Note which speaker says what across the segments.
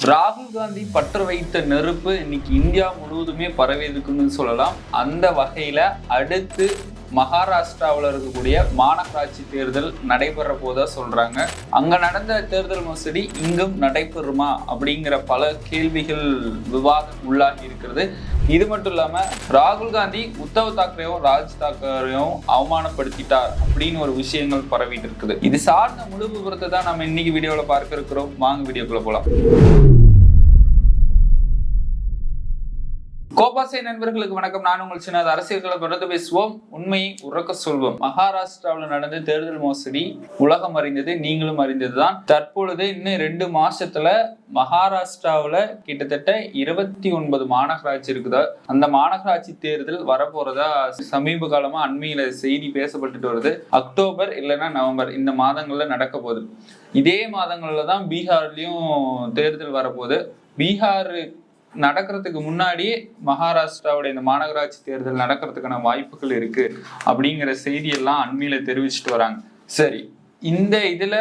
Speaker 1: ராகுல் காந்தி பற்ற வைத்த நெருப்பு இன்னைக்கு இந்தியா முழுவதுமே பரவியிருக்குன்னு சொல்லலாம். அந்த வகையில அடுத்து மகாராஷ்டிராவில் இருக்கக்கூடிய மாநகராட்சி தேர்தல் நடைபெற போதா சொல்றாங்க. அங்க நடந்த தேர்தல் மோசடி இங்கும் நடைபெறுமா அப்படிங்கிற பல கேள்விகள் விவாதம் உள்ளாகி இருக்கிறது. இது மட்டும் இல்லாம ராகுல் காந்தி உத்தவ் தாக்கரேவும் ராஜ் தாக்கரேவும் அவமானப்படுத்திட்டார் அப்படின்னு ஒரு விஷயங்கள் பரவிட்டு இருக்குது. இது சார்ந்த முழு விவரத்தை தான் நம்ம இன்னைக்கு வீடியோல பார்க்க இருக்கிறோம். வாங்க வீடியோக்குள்ள போலாம். கோபாசை நண்பர்களுக்கு வணக்கம். நான் உங்கள் சின்ன அரசியல்களை தொடர்ந்து பேசுவோம், உண்மையை உறக்க சொல்வோம். மகாராஷ்டிராவில் நடந்த தேர்தல் மோசடி உலகம் அறிந்தது, நீங்களும் அறிந்ததுதான். தற்பொழுது இன்னும் 2 மாசத்துல மகாராஷ்டிராவில் கிட்டத்தட்ட 29 மாநகராட்சி இருக்குதா. அந்த மாநகராட்சி தேர்தல் வரப்போறதா சமீப காலமா அண்மையில செய்தி பேசப்பட்டுட்டு வருது. அக்டோபர் இல்லைன்னா நவம்பர் இந்த மாதங்கள்ல நடக்க போகுது. இதே மாதங்கள்ல தான் பீகார்லயும் தேர்தல் வரப்போகுது. பீகார் நடக்கிறதுக்கு முன்னாடியே மகாராஷ்டிராவுடைய இந்த மாநகராட்சி தேர்தல் நடக்கிறதுக்கான வாய்ப்புகள் இருக்கு அப்படிங்கிற செய்தியெல்லாம் அண்மையில தெரிவிச்சுட்டு வராங்க. சரி, இந்த இதுல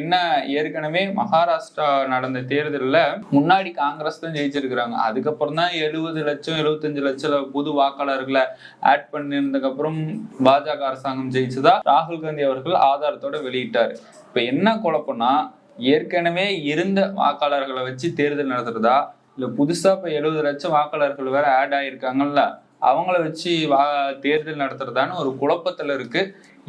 Speaker 1: என்ன, ஏற்கனவே மகாராஷ்டிரா நடந்த தேர்தலில் முன்னாடி காங்கிரஸ் தான் ஜெயிச்சிருக்கிறாங்க. அதுக்கப்புறம் தான் 70 லட்சம் 75 லட்சம் புது வாக்காளர்களை ஆட் பண்ணிருந்ததுக்கு அப்புறம் பாஜக அரசாங்கம் ஜெயிச்சதா ராகுல் காந்தி அவர்கள் ஆதாரத்தோட வெளியிட்டாரு. இப்ப என்ன குழப்பம்னா, ஏற்கனவே இருந்த வாக்காளர்களை வச்சு தேர்தல் நடத்துறதா இல்ல புதுசா இப்ப 70 லட்சம் வாக்காளர்கள் வேற ஆட் ஆயிருக்காங்கல்ல, அவங்கள வச்சு தேர்தல் நடத்துறதான்னு ஒரு குழப்பத்துல இருக்கு.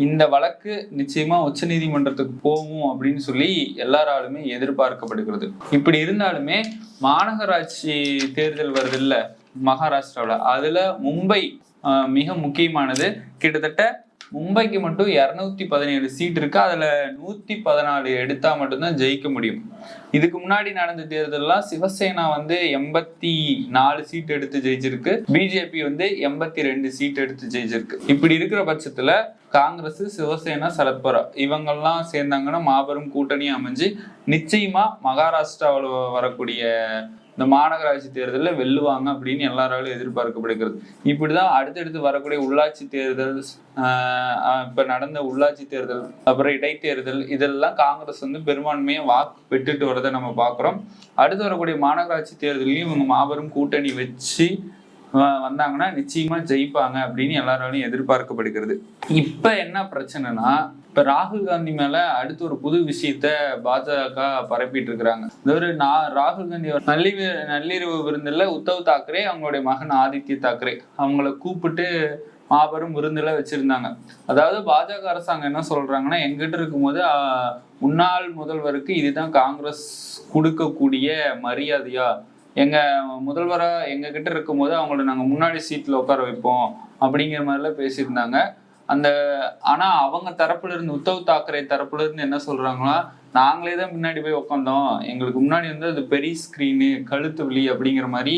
Speaker 1: இந்த வழக்கு நிச்சயமா உச்ச நீதிமன்றத்துக்கு போகும் அப்படின்னு சொல்லி எல்லாராலுமே எதிர்பார்க்கப்படுகிறது. இப்படி இருந்தாலுமே மாநகராட்சி தேர்தல் வருது இல்ல மகாராஷ்டிராவில், அதுல மும்பை மிக முக்கியமானது. கிட்டத்தட்ட மும்பைக்கு மட்டும் 217 சீட் இருக்கு. அதுல 114 எடுத்தா மட்டும்தான் ஜெயிக்க முடியும். இதுக்கு முன்னாடி நடந்த தேர்தல்லாம் சிவசேனா 84 சீட் எடுத்து ஜெயிச்சிருக்கு, பிஜேபி 82 சீட் எடுத்து ஜெயிச்சிருக்கு. இப்படி இருக்கிற பட்சத்துல காங்கிரஸ், சிவசேனா, சரத்பரா இவங்கெல்லாம் சேர்ந்தாங்கன்னா மாபெரும் கூட்டணி அமைஞ்சு நிச்சயமா மகாராஷ்டிராவில் வரக்கூடிய இந்த மாநகராட்சி தேர்தலில் வெல்லுவாங்க அப்படின்னு எல்லாராலும் எதிர்பார்க்கப்படுகிறது. இப்படிதான் அடுத்தடுத்து வரக்கூடிய உள்ளாட்சி தேர்தல், இப்ப நடந்த உள்ளாட்சி தேர்தல், அப்புறம் இடைத்தேர்தல், இதெல்லாம் காங்கிரஸ் பெரும்பான்மையை வாக்கு பெற்றுட்டு வரதை நம்ம பார்க்குறோம். அடுத்து வரக்கூடிய மாநகராட்சி தேர்தலையும் இவங்க மாபெரும் கூட்டணி வச்சு வந்தாங்கன்னா நிச்சயமா ஜெயிப்பாங்க அப்படின்னு எல்லாராலையும் எதிர்பார்க்கப்படுகிறது. இப்ப என்ன பிரச்சனைனா, இப்ப ராகுல் காந்தி மேல அடுத்து ஒரு புது விஷயத்த பாஜக பரப்பிட்டு இருக்கிறாங்க. ராகுல் காந்தி நள்ளிரவு விருந்துல உத்தவ் தாக்கரே அவங்களுடைய மகன் ஆதித்ய தாக்கரே அவங்கள கூப்பிட்டு மாபெரும் விருந்துல வச்சிருந்தாங்க. அதாவது பாஜக அரசாங்கம் என்ன சொல்றாங்கன்னா, எங்கிட்ட இருக்கும்போது முன்னாள் முதல்வருக்கு இதுதான் காங்கிரஸ் கொடுக்கக்கூடிய மரியாதையா, எங்க முதல்வரா எங்க கிட்ட இருக்கும்போது அவங்கள நாங்க முன்னாடி சீட்ல உட்கார வைப்போம் அப்படிங்கிற மாதிரிலாம் பேசியிருந்தாங்க. ஆனா அவங்க தரப்புல இருந்து, உத்தவ் தாக்கரே தரப்புல இருந்து என்ன சொல்றாங்களா, நாங்களே தான் முன்னாடி போய் உட்காந்தோம், எங்களுக்கு முன்னாடி அது பெரிய ஸ்கிரீனு, கழுத்து வலி அப்படிங்கிற மாதிரி,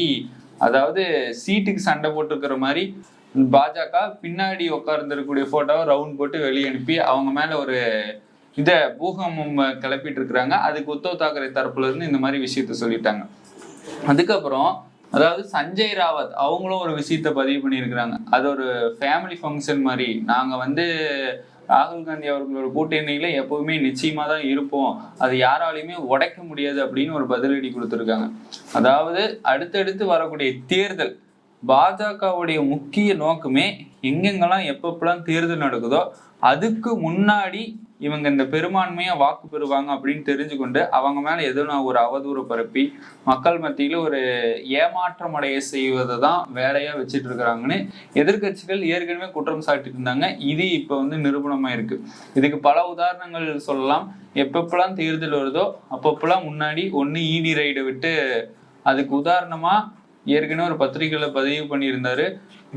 Speaker 1: அதாவது சீட்டுக்கு சண்டை போட்டுருக்கிற மாதிரி பாஜக பின்னாடி உட்கார்ந்துருக்கக்கூடிய போட்டோவை ரவுண்ட் போட்டு வெளியே அனுப்பி அவங்க மேல ஒரு பூகம்பம் கிளப்பிட்டு இருக்கிறாங்க. அதுக்கு உத்தவ் தாக்கரே தரப்புல இருந்து இந்த மாதிரி விஷயத்த சொல்லிட்டாங்க. அதுக்கப்புறம் அதாவது சஞ்சய் ராவத் அவங்களும் ஒரு விஷயத்த பதிவு பண்ணியிருக்கிறாங்க. அது ஒரு ஃபேமிலி ஃபங்க்ஷன் மாதிரி, நாங்க ராகுல் காந்தி அவர்களோட கூட்டணியில எப்பவுமே நிச்சயமா தான் இருப்போம், அது யாராலையுமே உடைக்க முடியாது அப்படின்னு ஒரு பதிலடி கொடுத்துருக்காங்க. அதாவது அடுத்தடுத்து வரக்கூடிய தேர்தல் பாஜகவுடைய முக்கிய நோக்கமே எங்கெங்கெல்லாம் எப்பப்பெல்லாம் தேர்தல் நடக்குதோ அதுக்கு முன்னாடி இவங்க இந்த பெரும்பான்மையா வாக்கு பெறுவாங்க அப்படின்னு தெரிஞ்சுக்கொண்டு அவங்க மேல எதுவும் ஒரு அவதூறு பரப்பி மக்கள் மத்தியில ஒரு ஏமாற்றம் அடைய செய்வதை தான் வேலையா வச்சுட்டு இருக்கிறாங்கன்னு எதிர்கட்சிகள் ஏற்கனவே குற்றம் சாட்டிட்டு இருந்தாங்க. இது இப்ப நிரூபணமா இருக்கு. இதுக்கு பல உதாரணங்கள் சொல்லலாம். எப்பப்பெல்லாம் தேர்தல் வருதோ அப்பப்பெல்லாம் முன்னாடி ஒன்னு இடி ரைடை விட்டு, அதுக்கு உதாரணமா ஏற்கனவே ஒரு பத்திரிகையில பதிவு பண்ணியிருந்தாரு.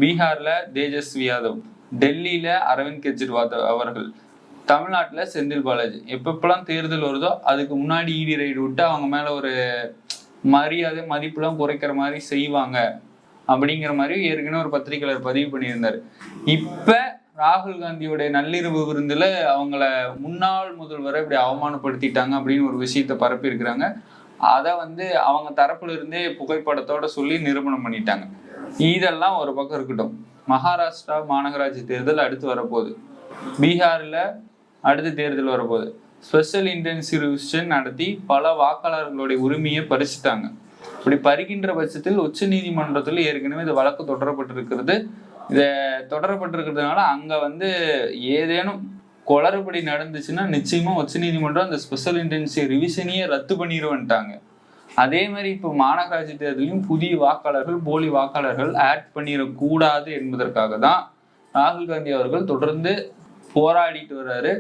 Speaker 1: பீகார்ல தேஜஸ்வி யாதவ், டெல்லியில அரவிந்த் கெஜ்ரிவால் அவர்கள், தமிழ்நாட்டுல செந்தில் பாலாஜி, எப்பப்பெல்லாம் தேர்தல் வருதோ அதுக்கு முன்னாடி இடி ரைடு விட்டு அவங்க மேல ஒரு மரியாதை மதிப்புலாம் குறைக்கிற மாதிரி செய்வாங்க அப்படிங்கிற மாதிரி ஏற்கனவே ஒரு பத்திரிகையாளர் பதிவு பண்ணியிருந்தாரு. இப்ப ராகுல் காந்தியோட நள்ளிரவு விருந்துல அவங்கள முன்னாள் முதல்வரை இப்படி அவமானப்படுத்திட்டாங்க அப்படின்னு ஒரு விஷயத்த பரப்பி இருக்கிறாங்க. அதை அவங்க தரப்புல இருந்தே புகைப்படத்தோட சொல்லி நிரூபணம் பண்ணிட்டாங்க. இதெல்லாம் ஒரு பக்கம் இருக்கட்டும். மகாராஷ்டிரா மாநகராட்சி தேர்தல் அடுத்து வரப்போகுது, பீகார்ல அடுத்த தேர்தல் வரப்போகுது, ஸ்பெஷல் இன்டென்சிவ் ரிவிஷன் நடத்தி பல வாக்காளர்களுடைய உரிமையை பறிச்சுட்டாங்க. இப்படி பறிக்கின்ற பட்சத்தில் உச்ச நீதிமன்றத்தில் ஏற்கனவே இந்த வழக்கு தொடரப்பட்டிருக்கிறது. இதை தொடரப்பட்டிருக்கிறதுனால அங்க ஏதேனும் குளறுபடி நடந்துச்சுன்னா நிச்சயமா உச்ச நீதிமன்றம் அந்த ஸ்பெஷல் இன்டென்சிவ் ரிவிஷனையே ரத்து பண்ணிடுவேன்ட்டாங்க. அதே மாதிரி இப்போ மாநகராட்சி தேர்தலையும் புதிய வாக்காளர்கள், போலி வாக்காளர்கள் ஆட் பண்ணிடக்கூடாது என்பதற்காக தான் ராகுல் காந்தி அவர்கள் தொடர்ந்து போராடிட்டு வர்றாரு.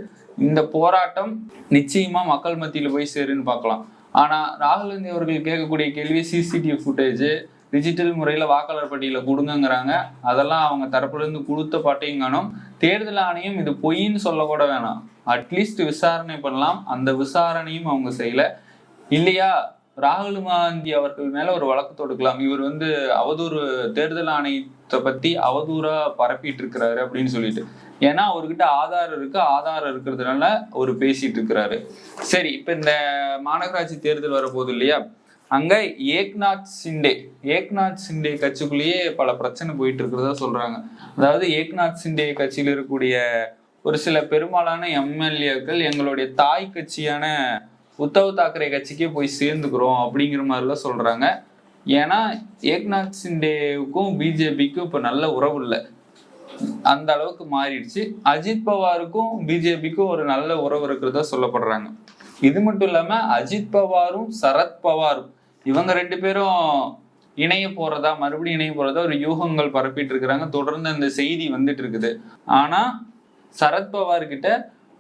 Speaker 1: இந்த போராட்டம் நிச்சயமா மக்கள் மத்தியில போய் சேருன்னு பார்க்கலாம். ஆனா ராகுல் காந்தி அவர்கள் கேட்கக்கூடிய கேள்வி சிசிடிவி ஃபுட்டேஜ், டிஜிட்டல் முறையில வாக்காளர் பட்டியலை கொடுங்கிறாங்க. அதெல்லாம் அவங்க தரப்புல இருந்து கொடுத்த பாட்டையும் காணும். தேர்தல் ஆணையம் இது பொய்ன்னு சொல்லக்கூட வேணாம், அட்லீஸ்ட் விசாரணை பண்ணலாம். அந்த விசாரணையும் அவங்க செய்யல. இல்லையா ராகுல் காந்தி அவர்கள் மேல ஒரு வழக்கு தொடுக்கலாம். இவர் அவதூறு, தேர்தல் ஆணையத்தை பத்தி அவதூறா பரப்பிட்டு இருக்கிறாரு அப்படின்னு சொல்லிட்டு. ஏன்னா அவர்கிட்ட ஆதாரம் இருக்கிறதுனால அவர் பேசிட்டு இருக்கிறாரு. சரி, இப்ப இந்த மாநகராட்சி தேர்தல் வரப்போகுது இல்லையா, அங்க ஏக்நாத் சிண்டே கட்சிக்குள்ளேயே பல பிரச்சனை போயிட்டு இருக்கிறதா சொல்றாங்க. அதாவது ஏக்நாத் சிண்டே கட்சியில் இருக்கக்கூடிய ஒரு சில பெரும்பாலான எம்எல்ஏக்கள் எங்களுடைய தாய் கட்சியான உத்தவ் தாக்கரே கட்சிக்கே போய் சேர்ந்துக்கிறோம் அப்படிங்கிற மாதிரிலாம் சொல்றாங்க. ஏன்னா ஏக்நாத் சிண்டேவுக்கும் பிஜேபிக்கும் இப்ப நல்ல உறவு இல்லை, அந்த அளவுக்கு மாறிடுச்சு. அஜித் பவாருக்கும் பிஜேபிக்கும் ஒரு நல்ல உறவு இருக்கிறதா சொல்லப்படுறாங்க. இது மட்டும் இல்லாம அஜித் பவாரும் சரத் பவாரும் இவங்க 2 பேரும் மறுபடியும் இணைய போறதா ஒரு யூகங்கள் பரப்பிட்டு இருக்கிறாங்க. தொடர்ந்து அந்த செய்தி வந்துட்டு இருக்குது. ஆனா சரத்பவார் கிட்ட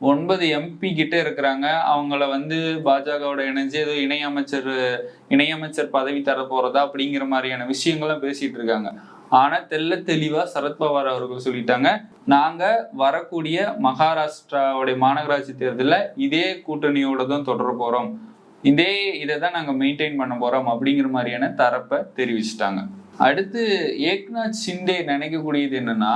Speaker 1: 9 MP கிட்ட இருக்கிறாங்க. அவங்கள பாஜகவோட இணைஞ்சு ஏதோ இணையமைச்சர் பதவி தர போறதா அப்படிங்கிற மாதிரியான விஷயங்கள்லாம் பேசிட்டு இருக்காங்க. ஆனா தெளிவா சரத்பவார் அவர்கள் சொல்லிட்டாங்க, நாங்க வரக்கூடிய மகாராஷ்டிராவுடைய மாநகராட்சி தேர்தலில் இதே கூட்டணியோட தான் தொடர போறோம், இதை தான் நாங்க மெயின்டைன் பண்ண போறோம் அப்படிங்கிற மாதிரியான தரப்பை தெரிவிச்சுட்டாங்க. அடுத்து ஏக்நாத் சிண்டே நினைக்கக்கூடியது என்னன்னா,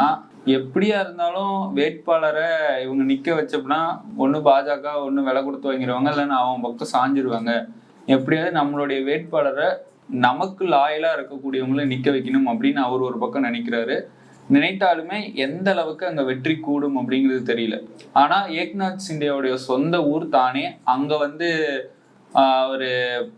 Speaker 1: எப்படியா இருந்தாலும் வேட்பாளரை இவங்க நிக்க வச்சோம்னா ஒண்ணு பாஜக ஒண்ணு விலை கொடுத்து வாங்கிடுவாங்க, இல்லைன்னா அவங்க பக்கம் சாஞ்சிருவாங்க. எப்படியாவது நம்மளுடைய வேட்பாளரை நமக்கு லாயலா இருக்கக்கூடியவங்களை நிக்க வைக்கணும் அப்படின்னு அவர் ஒரு பக்கம் நினைக்கிறாரு. நினைத்தாலுமே எந்த அளவுக்கு அங்க வெற்றி கூடும் அப்படிங்கிறது தெரியல. ஆனா ஏக்நாத் சிண்டேவுடைய சொந்த ஊர் தானே, அங்க ஒரு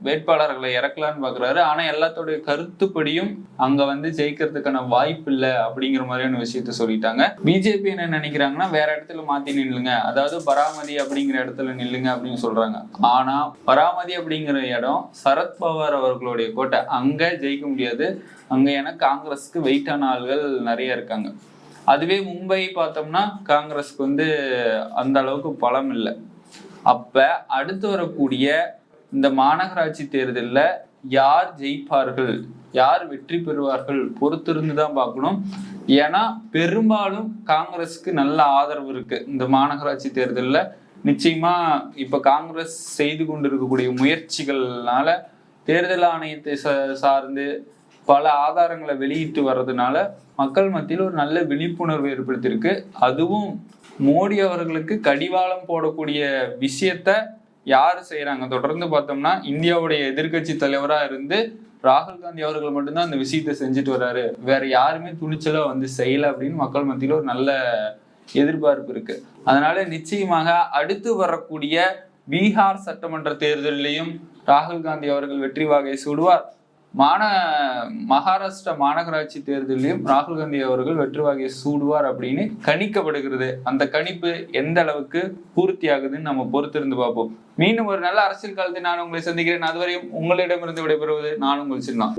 Speaker 1: வேட்பாளர்களை இறக்கலான்னு பாக்குறாரு. ஆனா எல்லாத்தோடைய கருத்துப்படியும் அங்க ஜெயிக்கிறதுக்கான வாய்ப்பு இல்லை அப்படிங்கிற மாதிரியான விஷயத்த சொல்லிட்டாங்க. பிஜேபி என்ன நினைக்கிறாங்கன்னா, வேற இடத்துல மாத்தி நில்லுங்க, அதாவது பராமதி அப்படிங்கிற இடத்துல நில்லுங்க அப்படின்னு சொல்றாங்க. ஆனா பராமதி அப்படிங்கிற இடம் சரத்பவார் அவர்களுடைய கோட்டை, அங்க ஜெயிக்க முடியாது. அங்க ஏன்னா காங்கிரஸுக்கு வெயிட்டான ஆள்கள் நிறைய இருக்காங்க. அதுவே மும்பை பார்த்தோம்னா காங்கிரஸுக்கு அந்த அளவுக்கு பலம் இல்லை. அப்ப அடுத்து வரக்கூடிய இந்த மாநகராட்சி தேர்தலில் யார் ஜெயிப்பார்கள், யார் வெற்றி பெறுவார்கள் பொறுத்திருந்து தான் பார்க்கணும். ஏன்னா பெரும்பாலும் காங்கிரஸுக்கு நல்ல ஆதரவு இருக்கு இந்த மாநகராட்சி தேர்தலில். நிச்சயமா இப்ப காங்கிரஸ் செய்து கொண்டு இருக்கக்கூடிய முயற்சிகள்னால, தேர்தல் ஆணையத்தை சார்ந்து பல ஆதாரங்களை வெளியிட்டு வர்றதுனால மக்கள் மத்தியில் ஒரு நல்ல விழிப்புணர்வு ஏற்படுத்தியிருக்கு. அதுவும் மோடி அவர்களுக்கு கடிவாளம் போடக்கூடிய விஷயத்த யாரு செய்யறாங்க, தொடர்ந்து பார்த்தோம்னா இந்தியாவுடைய எதிர்கட்சி தலைவரா இருந்து ராகுல் காந்தி அவர்கள் மட்டும்தான் அந்த விஷயத்த செஞ்சுட்டு வர்றாரு. வேற யாருமே துணிச்சலா செய்யல அப்படின்னு மக்கள் மத்தியில ஒரு நல்ல எதிர்பார்ப்பு இருக்கு. அதனால நிச்சயமாக அடுத்து வரக்கூடிய பீகார் சட்டமன்ற தேர்தலிலையும் ராகுல் காந்தி அவர்கள் வெற்றி வாகை சூடுவார். மகாராஷ்டிரா மாநகராட்சி தேர்தலையும் ராகுல் காந்தி அவர்கள் வெற்றி வாகை சூடுவார் அப்படின்னு கணிக்கப்படுகிறது. அந்த கணிப்பு எந்த அளவுக்கு பூர்த்தி ஆகுதுன்னு நம்ம பொறுத்திருந்து பார்ப்போம். மீண்டும் ஒரு நல்ல அரசியல் காலத்தை நான் உங்களை சந்திக்கிறேன். அதுவரையும் உங்களிடமிருந்து விடைபெறுவது நான் உங்கள் சின்ன.